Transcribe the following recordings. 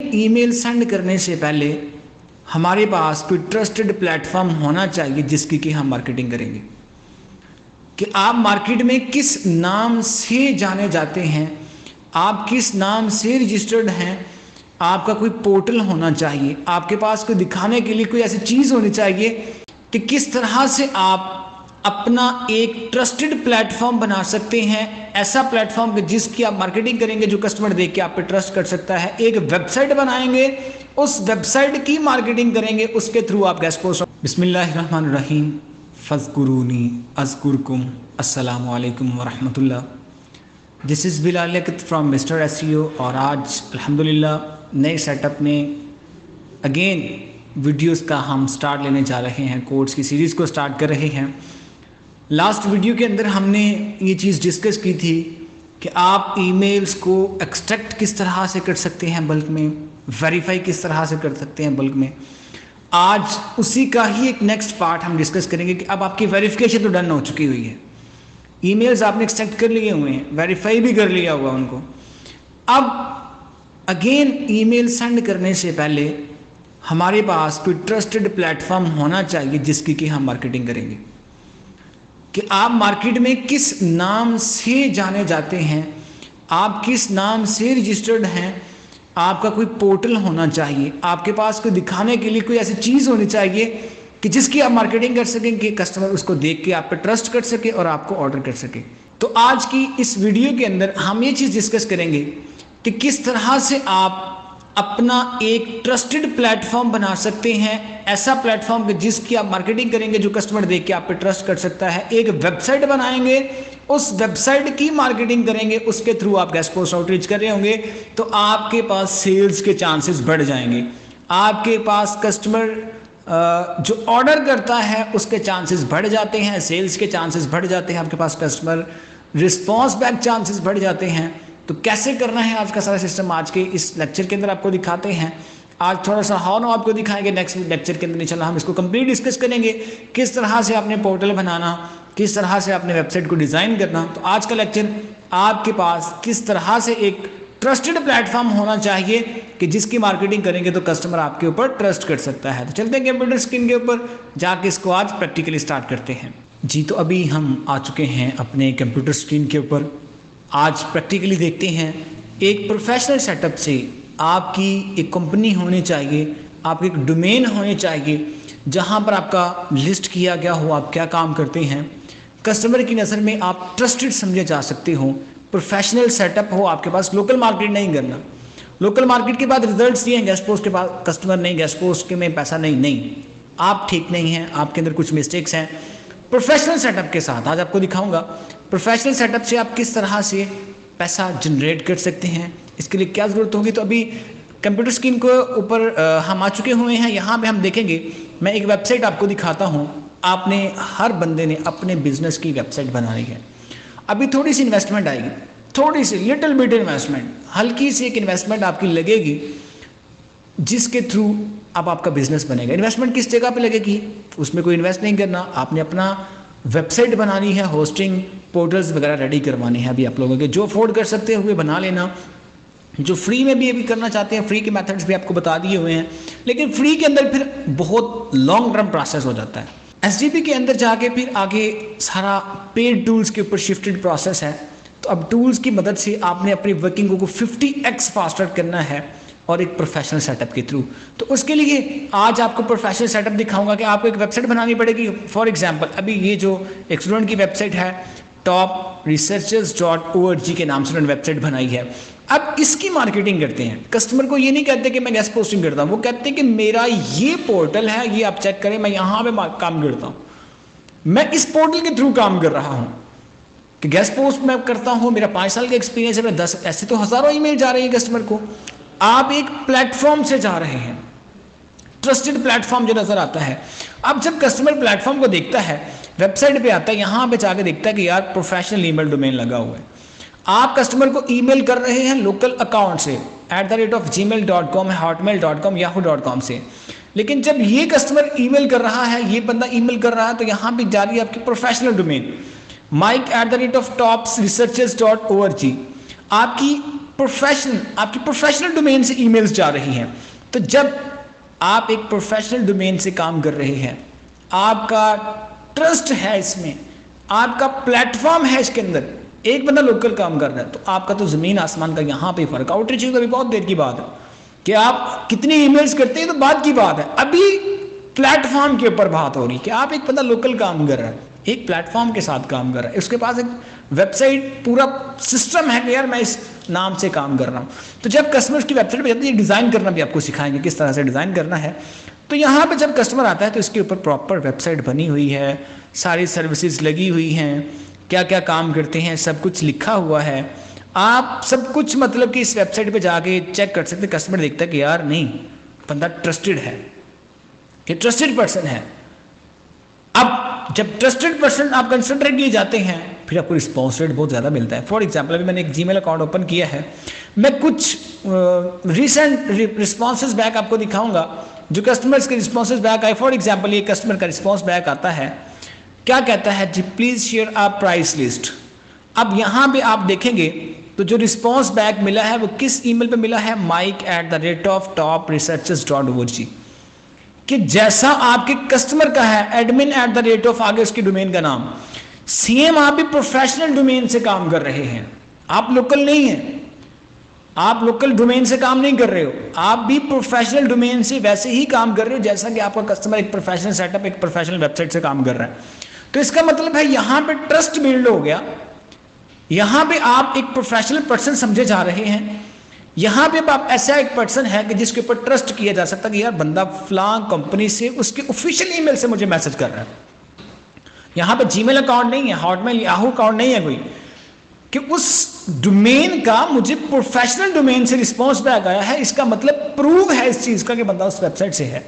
Email send करने से पहले हमारे पास कोई ट्रस्टेड प्लेटफॉर्म होना चाहिए जिसकी कि हम मार्केटिंग करेंगे कि आप मार्केट में किस नाम से जाने जाते हैं, आप किस नाम से रजिस्टर्ड हैं। आपका कोई पोर्टल होना चाहिए, आपके पास कोई दिखाने के लिए कोई ऐसी चीज़ होनी चाहिए कि किस तरह से आप अपना एक ट्रस्टेड प्लेटफॉर्म बना सकते हैं। ऐसा प्लेटफॉर्म जिसकी आप मार्केटिंग करेंगे, जो कस्टमर देख के आप पे ट्रस्ट कर सकता है। एक वेबसाइट बनाएंगे, उस वेबसाइट की मार्केटिंग करेंगे, उसके थ्रू आप गेस्ट पोस्ट। बिस्मिल्लाहिर्रहमानिर्रहीम, फ़ज़्कुरूनी अज़्कुरकुम, अस्सलामु अलैकुम वरहमतुल्लाह। This is Bilal Liaquat from mister SEO. और आज अल्हम्दुलिल्लाह नए सेटअप में अगेन वीडियोस का हम स्टार्ट लेने जा रहे हैं, कोर्स की सीरीज़ को स्टार्ट कर रहे हैं। लास्ट वीडियो के अंदर हमने ये चीज़ डिस्कस की थी कि आप ईमेल्स को एक्सट्रैक्ट किस तरह से कर सकते हैं बल्क में, वेरीफाई किस तरह से कर सकते हैं बल्क में। आज उसी का ही एक नेक्स्ट पार्ट हम डिस्कस करेंगे कि अब आपकी वेरिफिकेशन तो डन हो चुकी हुई है, ईमेल्स आपने एक्सट्रैक्ट कर लिए हुए हैं, वेरीफाई भी कर लिया हुआ उनको। अब अगेन ईमेल सेंड करने से पहले हमारे पास कोई ट्रस्टेड प्लेटफॉर्म होना चाहिए जिसकी कि हम मार्केटिंग करेंगे कि आप मार्केट में किस नाम से जाने जाते हैं, आप किस नाम से रजिस्टर्ड हैं। आपका कोई पोर्टल होना चाहिए, आपके पास कोई दिखाने के लिए कोई ऐसी चीज़ होनी चाहिए कि जिसकी आप मार्केटिंग कर सकें कि कस्टमर उसको देख के आप पे ट्रस्ट कर सके और आपको ऑर्डर कर सके। तो आज की इस वीडियो के अंदर हम ये चीज़ डिस्कस करेंगे कि किस तरह से आप अपना एक ट्रस्टेड प्लेटफॉर्म बना सकते हैं। ऐसा प्लेटफॉर्म जिसकी आप मार्केटिंग करेंगे, जो कस्टमर देख के आप पे ट्रस्ट कर सकता है। एक वेबसाइट बनाएंगे, उस वेबसाइट की मार्केटिंग करेंगे, उसके थ्रू आप गेस्ट पोस्ट आउटरीच कर रहे होंगे तो आपके पास सेल्स के चांसेस बढ़ जाएंगे। आपके पास कस्टमर जो ऑर्डर करता है उसके चांसेस बढ़ जाते हैं, सेल्स के चांसेस बढ़ जाते हैं, आपके पास कस्टमर रिस्पॉन्स बैक चांसेस बढ़ जाते हैं। तो कैसे करना है आज का सारा सिस्टम आज के इस लेक्चर के अंदर आपको दिखाते हैं। आज थोड़ा सा हाउ नो आपको दिखाएंगे, नेक्स्ट लेक्चर के अंदर इंशाल्लाह हम इसको कंप्लीट डिस्कस करेंगे, किस तरह से आपने पोर्टल बनाना, किस तरह से आपने वेबसाइट को डिज़ाइन करना। तो आज का लेक्चर आपके पास किस तरह से एक ट्रस्टेड प्लेटफॉर्म होना चाहिए कि जिसकी मार्केटिंग करेंगे तो कस्टमर आपके ऊपर ट्रस्ट कर सकता है। तो चलते हैं कंप्यूटर स्क्रीन के ऊपर जाके इसको आज प्रैक्टिकली स्टार्ट करते हैं। जी, तो अभी हम आ चुके हैं अपने कंप्यूटर स्क्रीन के ऊपर। आज प्रैक्टिकली देखते हैं एक प्रोफेशनल सेटअप से आपकी एक कंपनी होनी चाहिए, आपकी एक डोमेन होनी चाहिए जहां पर आपका लिस्ट किया गया हो आप क्या काम करते हैं, कस्टमर की नज़र में आप ट्रस्टेड समझे जा सकते हो, प्रोफेशनल सेटअप हो आपके पास। लोकल मार्केट नहीं करना, लोकल मार्केट के बाद रिजल्ट्स ये हैं, गेस्ट पोस्ट के बाद कस्टमर नहीं, गेस्ट पोस्ट के में पैसा नहीं, आप ठीक नहीं हैं, आपके अंदर कुछ मिस्टेक्स हैं। प्रोफेशनल सेटअप के साथ आज आपको दिखाऊंगा प्रोफेशनल सेटअप से आप किस तरह से पैसा जनरेट कर सकते हैं, इसके लिए क्या ज़रूरत होगी। तो अभी कंप्यूटर स्क्रीन को ऊपर हम आ चुके हुए हैं। यहाँ पे हम देखेंगे, मैं एक वेबसाइट आपको दिखाता हूँ। आपने हर बंदे ने अपने बिजनेस की वेबसाइट बनानी है। अभी थोड़ी सी इन्वेस्टमेंट आएगी, थोड़ी सी लिटिल बिट इन्वेस्टमेंट, हल्की सी एक इन्वेस्टमेंट आपकी लगेगी जिसके थ्रू अब आपका बिजनेस बनेगा। इन्वेस्टमेंट किस जगह पे लगेगी, उसमें कोई इन्वेस्ट नहीं करना, आपने अपना वेबसाइट बनानी है, होस्टिंग पोर्टल्स वगैरह रेडी करवाने हैं। अभी आप लोगों के जो अफोर्ड कर सकते हुए बना लेना, जो फ्री में भी अभी करना चाहते हैं फ्री के मेथड्स भी आपको बता दिए हुए हैं। लेकिन फ्री के अंदर फिर बहुत लॉन्ग टर्म प्रोसेस हो जाता है। एसडीपी के अंदर जाके फिर आगे सारा पेड टूल्स के ऊपर शिफ्टेड प्रोसेस है। तो अब टूल्स की मदद से आपने अपनी वर्किंग को 50x फास्टर करना है और एक प्रोफेशनल सेटअप के थ्रू। तो उसके लिए आज आपको प्रोफेशनल सेटअप दिखाऊंगा कि आपको एक वेबसाइट बनानी पड़ेगी। फॉर एग्जांपल अभी ये जो एक स्टूडेंट की वेबसाइट है topresearchers.org के नाम से उन्होंने वेबसाइट बनाई है। अब इसकी मार्केटिंग करते हैं। कस्टमर को ये नहीं कहते कि मैं गेस्ट पोस्टिंग करता हूँ, वो कहते हैं कि मेरा ये पोर्टल है, ये आप चेक करें, मैं यहाँ पे काम करता हूँ, मैं इस पोर्टल के थ्रू काम कर रहा हूँ कि गेस्ट पोस्ट मैं करता हूँ, मेरा 5 साल का एक्सपीरियंस है, मैं 10 ऐसे तो हज़ारों ईमेल जा रही है कस्टमर को। आप एक प्लेटफॉर्म से जा रहे हैं, ट्रस्टेड प्लेटफॉर्म जो नजर आता है। अब जब कस्टमर प्लेटफॉर्म को देखता है, वेबसाइट पे आता है, यहाँ पे जाके देखता है कि यार प्रोफेशनल ईमेल डोमेन लगा हुआ है, आप कस्टमर को ईमेल कर रहे हैं लोकल अकाउंट से @gmail.com, hotmail.com, yahoo.com से। लेकिन जब ये कस्टमर ईमेल कर रहा है, ये बंदा ईमेल कर रहा है, तो यहाँ पे जा रही है आपकी प्रोफेशनल डोमेन mike@topsresearchers.org। आपकी प्रोफेशनल, आपकी प्रोफेशनल डोमेन से ईमेल्स जा रही हैं। तो जब आप एक प्रोफेशनल डोमेन से काम कर रहे हैं, आपका ट्रस्ट है इसमें, आपका प्लेटफॉर्म है इसके अंदर, एक बंदा लोकल काम कर रहा है, तो आपका तो जमीन आसमान का यहाँ पे फर्क। आउटरीच का भी बहुत देर की बात है कि आप कितनी ईमेल्स करते हैं तो बात की बात है, अभी प्लेटफॉर्म के ऊपर बात हो रही है कि आप एक बंदा लोकल काम कर रहा है, एक प्लेटफॉर्म के साथ काम कर रहा है, उसके पास एक वेबसाइट पूरा सिस्टम है कि यार मैं इस नाम से काम कर रहा हूँ। तो जब कस्टमर की वेबसाइट पे जाते हैं, डिज़ाइन करना भी आपको सिखाएंगे किस तरह से डिज़ाइन करना है। तो यहाँ पे जब कस्टमर आता है तो इसके ऊपर प्रॉपर वेबसाइट बनी हुई है, सारी सर्विसेज लगी हुई हैं, क्या क्या काम करते हैं सब कुछ लिखा हुआ है। आप सब कुछ मतलब कि इस वेबसाइट पे जाके चेक कर सकते हैं। कस्टमर देखता है कि यार नहीं, बंदा ट्रस्टेड है, कि ट्रस्टेड पर्सन है। अब जब ट्रस्टेड पर्सन आप कंसिडर किए जाते हैं, फिर आपको रिस्पॉन्स रेट बहुत ज़्यादा मिलता है। फॉर एग्जाम्पल अभी मैंने एक जीमेल अकाउंट ओपन किया है, मैं कुछ रिसेंट रिस्पॉन्सेज बैक आपको दिखाऊंगा जो कस्टमर्स के रिस्पॉन्सेज बैक आए। फॉर एग्जाम्पल ये कस्टमर का रिस्पॉन्स बैक आता है, क्या कहता है जी, please share a price list. अब यहाँ पे आप देखेंगे तो जो रिस्पॉन्स बैक मिला है वो किस ईमेल पे मिला है, mike@topresearchers.org, कि जैसा आपके कस्टमर का है admin@ आगे उसकी डोमेन का नाम, सेम आप भी प्रोफेशनल डोमेन से काम कर रहे हैं, आप लोकल नहीं है, आप लोकल डोमेन से काम नहीं कर रहे हो, आप भी प्रोफेशनल डोमेन से वैसे ही काम कर रहे हो जैसा कि आपका कस्टमर एक प्रोफेशनल सेटअप, एक प्रोफेशनल वेबसाइट से काम कर रहा है। तो इसका मतलब है यहाँ पे ट्रस्ट बिल्ड हो गया, यहाँ पे आप एक प्रोफेशनल पर्सन समझे जा रहे हैं, यहाँ पे आप ऐसा एक पर्सन है कि जिसके ऊपर ट्रस्ट किया जा सकता है कि यार बंदा फलां कंपनी से उसके ऑफिशियल ईमेल से मुझे मैसेज कर रहा है। यहाँ पे जीमेल अकाउंट नहीं है, हॉटमेल याहू अकाउंट नहीं है कोई, कि उस डोमेन का मुझे प्रोफेशनल डोमेन से रिस्पॉन्स बैक आया है। इसका मतलब प्रूव है इस चीज का कि बंदा उस वेबसाइट से है।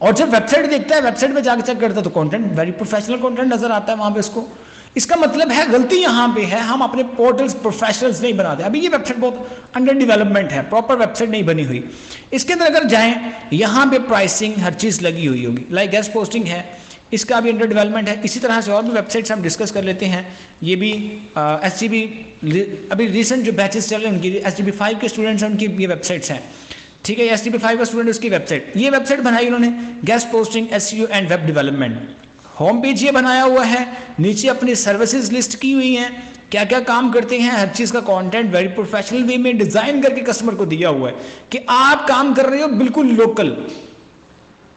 और जब वेबसाइट देखता है, वेबसाइट पे जाकर चेक करता है तो कंटेंट वेरी प्रोफेशनल कंटेंट नजर आता है वहां पे उसको। इसका मतलब है गलती यहाँ पे है, हम अपने पोर्टल्स प्रोफेशनल्स नहीं बनाते। अभी ये वेबसाइट बहुत अंडर डेवलपमेंट है, प्रॉपर वेबसाइट नहीं बनी हुई। इसके अंदर अगर जाएं, यहाँ पे प्राइसिंग हर चीज लगी हुई होगी, लाइक गेस्ट पोस्टिंग है, इसका भी अंडर डेवलपमेंट है। इसी तरह से और भी वेबसाइट्स हम डिस्कस कर लेते हैं। ये भी SGB अभी रिसेंट जो बैचेस चल रहे हैं उनकी, SGB 5 के स्टूडेंट्स हैं उनकी ये वेबसाइट्स हैं, ठीक है। SGB 5 का स्टूडेंट उसकी वेबसाइट, ये वेबसाइट बनाई उन्होंने, guest posting, SEO and web development. Home page ये बनाया हुआ है, नीचे अपनी सर्विसेज लिस्ट की हुई हैं, क्या क्या काम करते हैं, हर चीज का कंटेंट वेरी प्रोफेशनल वे में डिजाइन करके कस्टमर को दिया हुआ है कि आप काम कर रहे हो बिल्कुल लोकल,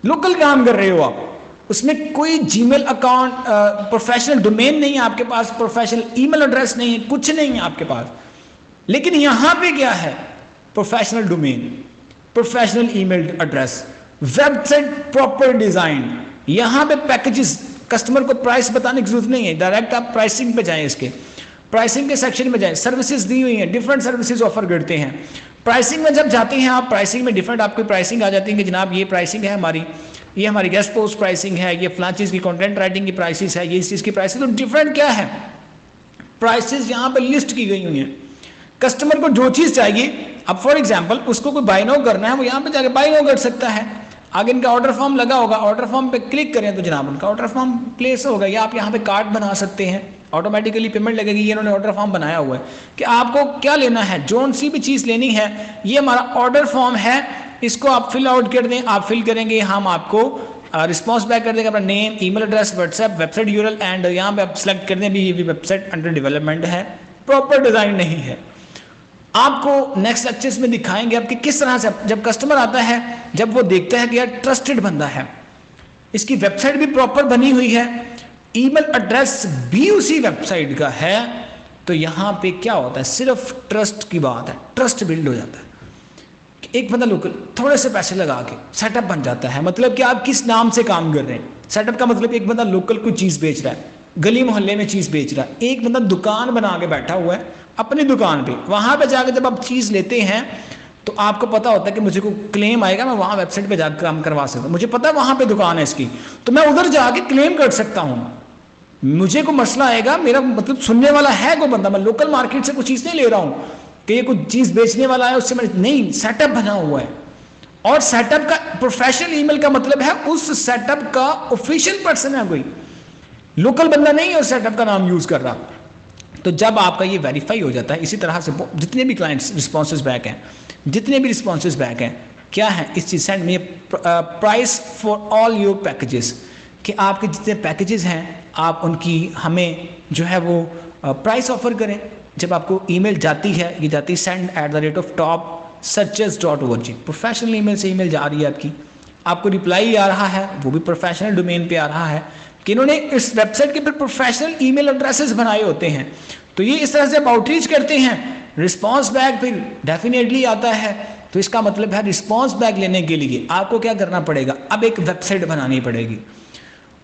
लोकल काम कर रहे हो आप। उसमें कोई जीमेल अकाउंट, प्रोफेशनल डोमेन नहीं है आपके पास, प्रोफेशनल ईमेल एड्रेस नहीं है, कुछ नहीं है आपके पास। लेकिन यहां पे क्या है, professional domain, professional email address, website proper design, यहां पे पैकेजेस, कस्टमर को प्राइस बताने की जरूरत नहीं है, डायरेक्ट आप प्राइसिंग पे जाएं, इसके प्राइसिंग के सेक्शन में जाएं, सर्विसेज दी हुई हैं, डिफरेंट सर्विसेज ऑफर करते हैं। प्राइसिंग में जब जाते हैं आप, प्राइसिंग में डिफरेंट आपकी प्राइसिंग आ जाती है कि जनाब ये प्राइसिंग है हमारी, ये हमारी गेस्ट पोस्ट प्राइसिंग है, ये फलां चीज़ की कंटेंट राइटिंग की प्राइसेस है, ये इस चीज़ की प्राइसेस। तो डिफरेंट क्या है, प्राइसेस यहाँ पे लिस्ट की गई हुई हैं। कस्टमर को जो चीज़ चाहिए, अब फॉर एग्जांपल उसको कोई बाय नाउ करना है, वो यहाँ पे जाके बाय नाउ कर सकता है। आगे इनका ऑर्डर फॉर्म लगा होगा, ऑर्डर फॉर्म पे क्लिक करें तो जनाब उनका ऑर्डर फॉर्म प्लेस होगा, या आप यहाँ पे कार्ड बना सकते हैं, ऑटोमेटिकली पेमेंट लगेगी। ये इन्होंने ऑर्डर फॉर्म बनाया हुआ है कि आपको क्या लेना है, जोन सी भी चीज़ लेनी है, ये हमारा ऑर्डर फॉर्म है, इसको आप फिल आउट कर दें, आप फिल करेंगे, हम आपको रिस्पॉन्स बैक कर देंगे, अपना name, email address, WhatsApp, website URL, and यहाँ पे आप सेलेक्ट कर दें भी ये भी वेबसाइट अंडर डेवलपमेंट है, प्रॉपर डिजाइन नहीं है। आपको नेक्स्ट लेक्चर्स में दिखाएंगे आपके किस तरह से जब कस्टमर आता है, जब वो देखता है कि यार ट्रस्टेड बंदा है, इसकी वेबसाइट भी प्रॉपर बनी हुई है, ईमेल एड्रेस भी उसी वेबसाइट का है, तो यहाँ पे क्या होता है, सिर्फ ट्रस्ट की बात है, ट्रस्ट बिल्ड हो जाता है। एक बंदा लोकल थोड़े से पैसे लगा के सेटअप बन जाता है। मतलब कि आप किस नाम से काम कर रहे हैं, सेटअप का मतलब एक बंदा लोकल कोई चीज़ बेच रहा है, गली मोहल्ले में चीज़ बेच रहा है, एक बंदा दुकान बना के बैठा हुआ है अपनी दुकान पे, वहां पे जाकर जब आप चीज़ लेते हैं तो आपको पता होता है कि मुझे कोई क्लेम आएगा, मैं वहां वेबसाइट पे जाकर काम करवा सकता हूँ, मुझे पता है वहां पे दुकान है इसकी, तो मैं उधर जाके क्लेम कर सकता हूँ। मुझे कोई मसला आएगा, मेरा मतलब सुनने वाला है कोई बंदा, मैं लोकल मार्केट से कोई चीज़ नहीं ले रहा हूँ कि ये कुछ चीज़ बेचने वाला है उससे मैं नहीं, सेटअप बना हुआ है। और सेटअप का प्रोफेशनल ईमेल का मतलब है उस सेटअप का ऑफिशियल पर्सन है, कोई लोकल बंदा नहीं है उस सेटअप का नाम यूज कर रहा। तो जब आपका ये वेरीफाई हो जाता है, इसी तरह से जितने भी क्लाइंट्स रिस्पॉन्सेज बैक हैं, जितने भी रिस्पॉन्सेज बैक हैं, क्या है इस चीज़ सेंड में price for all your packages, कि आपके जितने पैकेजेस हैं आप उनकी हमें जो है वो प्राइस ऑफर करें। जब आपको ईमेल जाती है, ये जाती है send@topsearches.org, प्रोफेशनल ईमेल से ईमेल जा रही है आपको रिप्लाई आ रहा है, वो भी प्रोफेशनल डोमेन पे आ रहा है कि इन्होंने इस वेबसाइट के पर प्रोफेशनल ईमेल एड्रेसेस बनाए होते हैं। तो ये इस तरह से आप आउटरीच करते हैं, रिस्पॉन्स बैक फिर डेफिनेटली आता है। तो इसका मतलब है रिस्पॉन्स बैक लेने के लिए आपको क्या करना पड़ेगा, अब एक वेबसाइट बनानी पड़ेगी।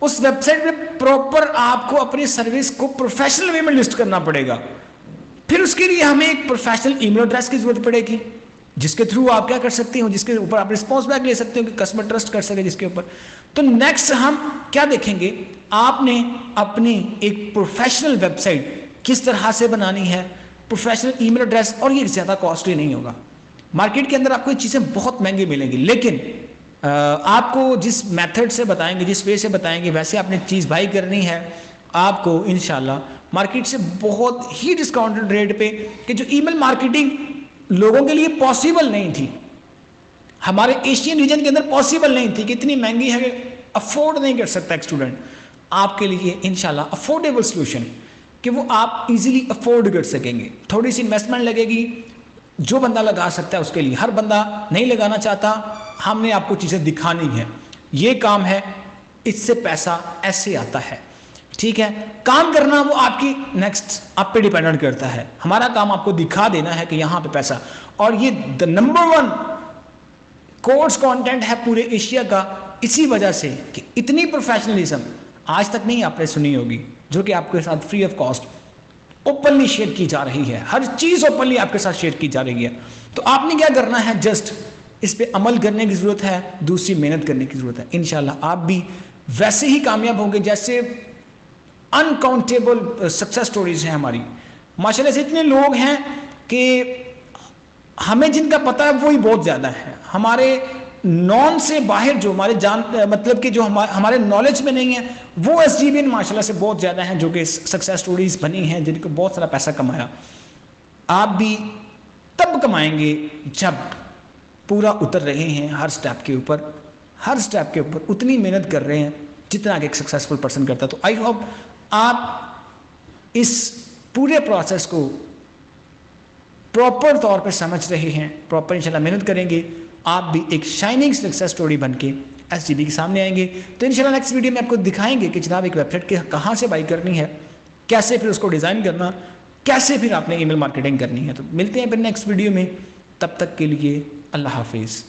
उस वेबसाइट में प्रॉपर आपको अपनी सर्विस को प्रोफेशनल वे में लिस्ट करना पड़ेगा। फिर उसके लिए हमें एक प्रोफेशनल ईमेल एड्रेस की जरूरत पड़ेगी, जिसके थ्रू आप क्या कर सकते हो, जिसके ऊपर आप रिस्पॉन्स बैक ले सकते हो कि कस्टमर ट्रस्ट कर सके जिसके ऊपर। तो नेक्स्ट हम क्या देखेंगे, आपने अपनी एक प्रोफेशनल वेबसाइट किस तरह से बनानी है, प्रोफेशनल ईमेल एड्रेस, और ये ज़्यादा कॉस्टली नहीं होगा। मार्केट के अंदर आपको ये चीज़ें बहुत महंगी मिलेंगी, लेकिन आपको जिस मेथड से बताएंगे, जिस वे से बताएंगे, वैसे आपने चीज़ बाई करनी है। आपको इंशाल्लाह मार्केट से बहुत ही डिस्काउंटेड रेट पे, कि जो ईमेल मार्केटिंग लोगों के लिए पॉसिबल नहीं थी, हमारे एशियन रीजन के अंदर पॉसिबल नहीं थी, कि इतनी महंगी है कि अफोर्ड नहीं कर सकता एक स्टूडेंट, आपके लिए इंशाल्लाह अफोर्डेबल सोल्यूशन, कि वो आप इजीली अफोर्ड कर सकेंगे। थोड़ी सी इन्वेस्टमेंट लगेगी, जो बंदा लगा सकता है उसके लिए, हर बंदा नहीं लगाना चाहता। हमने आपको चीज़ें दिखानी है, ये काम है, इससे पैसा ऐसे आता है, ठीक है। काम करना वो आपकी नेक्स्ट आप पे डिपेंडेंट करता है। हमारा काम आपको दिखा देना है कि यहाँ पे पैसा, और ये द नंबर 1 कोर्स कंटेंट है पूरे एशिया का, इसी वजह से कि इतनी प्रोफेशनलिज्म आज तक नहीं आपने सुनी होगी, जो कि आपके साथ free of cost openly share की जा रही है। हर चीज़ ओपनली आपके साथ शेयर की जा रही है। तो आपने क्या करना है, जस्ट इस पे अमल करने की ज़रूरत है, दूसरी मेहनत करने की ज़रूरत है। इंशाल्लाह आप भी वैसे ही कामयाब होंगे जैसे अनकाउंटेबल सक्सेस स्टोरीज हैं हमारी। माशाल्लाह से इतने लोग हैं कि हमें जिनका पता है वो ही बहुत ज़्यादा है, हमारे नॉन से बाहर जो हमारे मतलब कि जो हमारे नॉलेज में नहीं है, वो SGBN माशाल्लाह से बहुत ज़्यादा हैं, जो कि सक्सेस स्टोरीज बनी हैं, जिनको बहुत सारा पैसा कमाया। आप भी तब कमाएंगे जब पूरा उतर रहे हैं हर स्टेप के ऊपर उतनी मेहनत कर रहे हैं जितना कि एक सक्सेसफुल पर्सन करता है। तो आई होप आप इस पूरे प्रोसेस को प्रॉपर तौर पे समझ रहे हैं, प्रॉपर इंशाल्लाह मेहनत करेंगे, आप भी एक शाइनिंग सक्सेस स्टोरी बन के SGB के सामने आएंगे। तो इंशाल्लाह नेक्स्ट वीडियो में आपको दिखाएंगे कि जनाब एक वेबसाइट के कहाँ से बाई करनी है, कैसे फिर उसको डिज़ाइन करना, कैसे फिर आपने ईमेल मार्केटिंग करनी है। तो मिलते हैं फिर नेक्स्ट वीडियो में, तब तक के लिए अल्लाह हाफिज़।